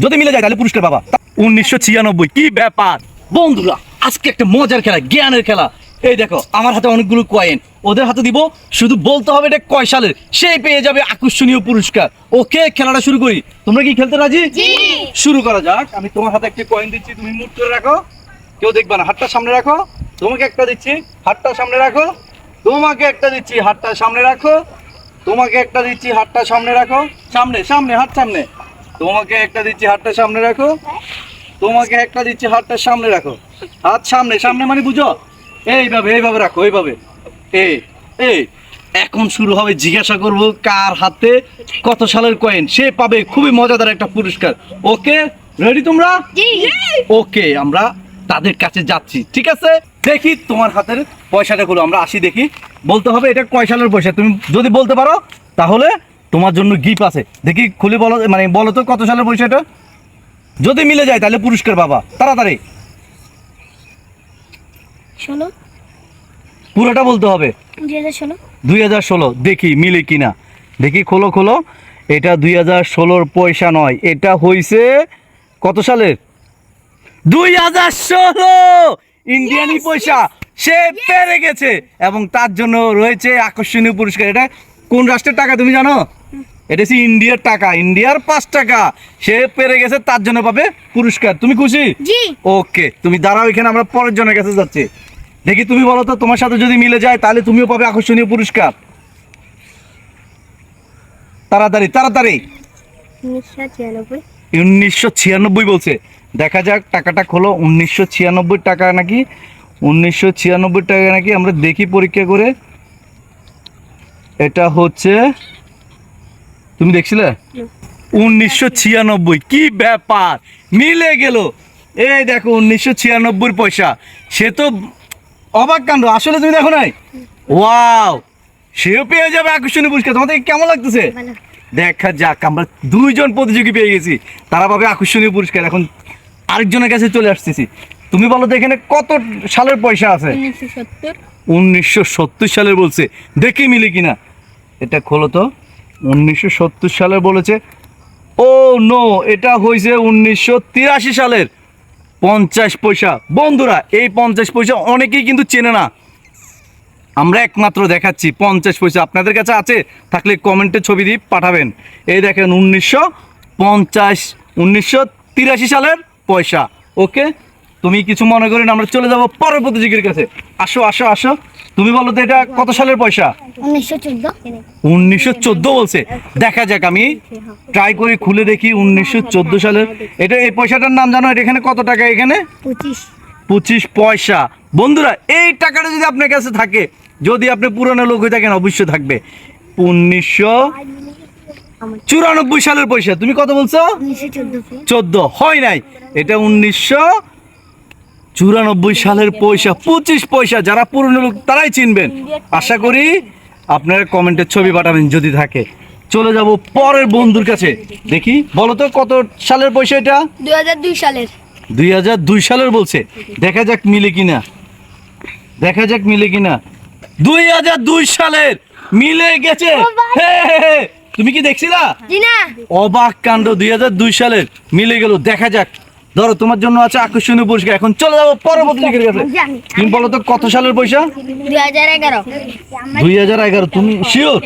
যদি মিলে যায় তাহলে পুরস্কার পাবা। 1996 কি ব্যাপার বন্ধুরা, আজকে একটা মজার খেলা, জ্ঞানের খেলা। এই দেখো আমার হাতে অনেকগুলো কয়েন, ওদের হাতে দিব, শুধু বলতে হবে এটা কয় সালের, সেই পেয়ে যাবে আকর্ষণীয় পুরস্কার। ওকে, খেলাটা শুরু করি। তোমরা কি খেলতে রাজি? শুরু করা যাক। আমি তোমার হাতে একটা কয়েন দিচ্ছি, তুমি মুট করে রাখো, কেউ দেখবে না। হাতটা সামনে রাখো। তোমাকে একটা দিচ্ছি, হাতটা সামনে রাখো। তোমাকে একটা দিচ্ছি, হাতটা সামনে রাখো। তোমাকে একটা দিচ্ছি, হাতটা সামনে রাখো। সামনে সামনে, হাত সামনে। তোমাকে একটা দিচ্ছি, হাতটা সামনে রাখো। তোমাকে একটা দিচ্ছি, হাতটা সামনে রাখো। হাত সামনে সামনে মানে বুঝো, এইভাবে এইভাবে রাখো, এইভাবে। এই এখন শুরু হবে, জিজ্ঞাসা করব কার হাতে কত সালের কয়েন, সে পাবে খুবই মজাদার একটা পুরস্কার। ওকে, রেডি তোমরা? ওকে, আমরা তাদের কাছে যাচ্ছি। ঠিক আছে, দেখি তোমার হাতের পয়সাটা গুলো আমরা আসি, দেখি। বলতে হবে এটা কয় সালের পয়সা। তুমি যদি বলতে পারো তাহলে তোমার জন্য গিফট আছে। দেখি খুলে বলো, মানে বলো তো কত সালের পয়সা এটা। যদি মিলে যায় তাহলে পুরস্কার পাবা। তাড়াতাড়ি 16 পুরোটা বলতে হবে। 2016 দেখি মিলে কিনা। দেখি, খোলো খোলো। এটা 2016 পয়সা নয়, এটা হইছে কত সালের? 2016 ইন্ডিয়ানি পয়সা। সে পেরে গেছে এবং তার জন্য রয়েছে আকর্ষণীয় পুরস্কার। এটা কোন রাষ্ট্রের টাকা তুমি জানো? এটা হচ্ছে ইন্ডিয়ার টাকা, ইন্ডিয়ার 5 টাকা। সে পেরে গেছে, তার জন্য পাবে পুরস্কার। তুমি খুশি? ওকে, তুমি দাঁড়াও এখানে, আমরা পরের জনের কাছে যাচ্ছি। দেখি তুমি বলো তো, তোমার সাথে যদি মিলে যায় তাহলে তুমিও পাবে আকর্ষণীয় পুরস্কার। তাড়াতাড়ি তাড়াতাড়ি। 1996 বলছে। দেখা যাক, টাকাটা খোলো। 1996 টাকা নাকি? 1996 টাকা নাকি? আমরা দেখি পরীক্ষা করে। এটা হচ্ছে, তুমি দেখছিলে 1996 কি ব্যাপার, মিলে গেল। এই দেখো 1996 পয়সা। সে তো অবাক কাণ্ড, আসলে তুমি দেখো নাই? ওয়াও, সেও পেয়ে যাবে আকর্ষণীয় পুরস্কার। তোমাদের কেমন লাগতেছে? দেখা যাক, আমরা 2 জন প্রতিযোগী পেয়ে গেছি, তারা পাবে আকর্ষণীয় পুরস্কার। এখন আরেকজনের কাছে চলে আসতেছি। তুমি বলো তো এখানে কত সালের পয়সা আছে? 1970 সালের বলছে। দেখি মিলে কিনা। এটা খোলো তো। 1970 সালের বলেছে। ও নো, এটা হয়েছে 1983 সালের 50 পয়সা। বন্ধুরা, এই 50 পয়সা অনেকেই কিন্তু চেনে না, আমরা একমাত্র দেখাচ্ছি 50 পয়সা। আপনাদের কাছে আছে থাকলে কমেন্টে ছবি দিয়ে পাঠাবেন। এই দেখেন 1983 সালের পয়সা। ওকে, তুমি কিছু মনে করেন, আমরা চলে যাব পরের প্রতিযোগীর কাছে। আসো আসো আসো, তুমি বলো তো এটা কত সালের পয়সা? 1914 বলছে। দেখা যাক, আমি ট্রাই করি, খুলে দেখি। 1914 সালের এটা, এই পয়সাটার নাম জানো? এটা এখানে কত টাকা? এখানে 25 পয়সা। বন্ধুরা, এই টাকাটা যদি আপনার কাছে থাকে, যদি আপনি পুরনো লোক হয়ে থাকেন, অবশ্যই থাকবে। 1994 সালের পয়সা। তুমি কত বলছো? 14 হয় নাই, এটা 1994 সালের পয়সা, 25 পয়সা। যারা পুরনো লোক তারাই চিনবেন। আশা করি আপনারা কমেন্টের ছবি পাঠাবেন যদি থাকে। চলে যাব পরের বন্ধুর কাছে। দেখি, বলো তো কত সালের পয়সা এটা? 2002 সালের। 2002 সালের বলছে। দেখা যাক মিলে কিনা, দেখা যাক মিলে কিনা। 2002 সালের মিলে গেছে। তুমি কি দেখছিলা? অবাক কাণ্ড, 2002 সালের মিলে গেল। দেখা যাক, ধরো তোমার জন্য আছে আকর্ষণীয় পুরস্কার। এখন চলে যাবো পরবর্তী দিকের কাছে। তুমি বলো তো কত সালের পয়সা? 2011। তুমি শিওর?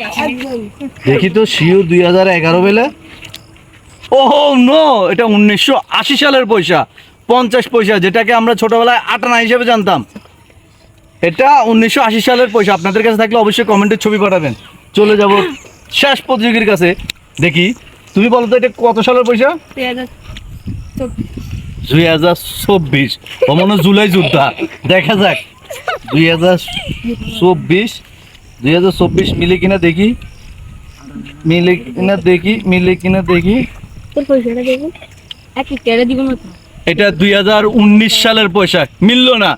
দেখি তো, শিওর 2011 বেলে। ওহো নো, এটা 1980 সালের পয়সা, 50 পয়সা, যেটাকে আমরা ছোটবেলায় আটানা হিসেবে জানতাম। এটা 1980 সালের পয়সা। আপনাদের কাছে থাকলে অবশ্যই কমেন্টের ছবি পাঠাবেন। চলে যাব শেষ প্রতিযোগীর কাছে। দেখি, তুমি বলো তো এটা কত সালের পয়সা? 2024। মনে জুলাই যুদ্ধা। দেখা যাক 2024 মিলে কিনা দেখি, মিলে কিনা দেখি, মিলে কিনা দেখি। এটা 2019 সালের পয়সা, মিললো না।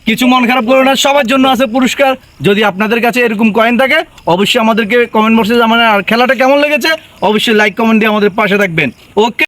কিছু মন খারাপ করো না, সবার জন্য আছে পুরস্কার। যদি আপনাদের কাছে এরকম কয়েন থাকে, অবশ্যই আমাদেরকে কমেন্ট বক্সে জানাবেন। আর খেলাটা কেমন লেগেছে অবশ্যই লাইক কমেন্ট দিয়ে আমাদের পাশে থাকবেন। ওকে।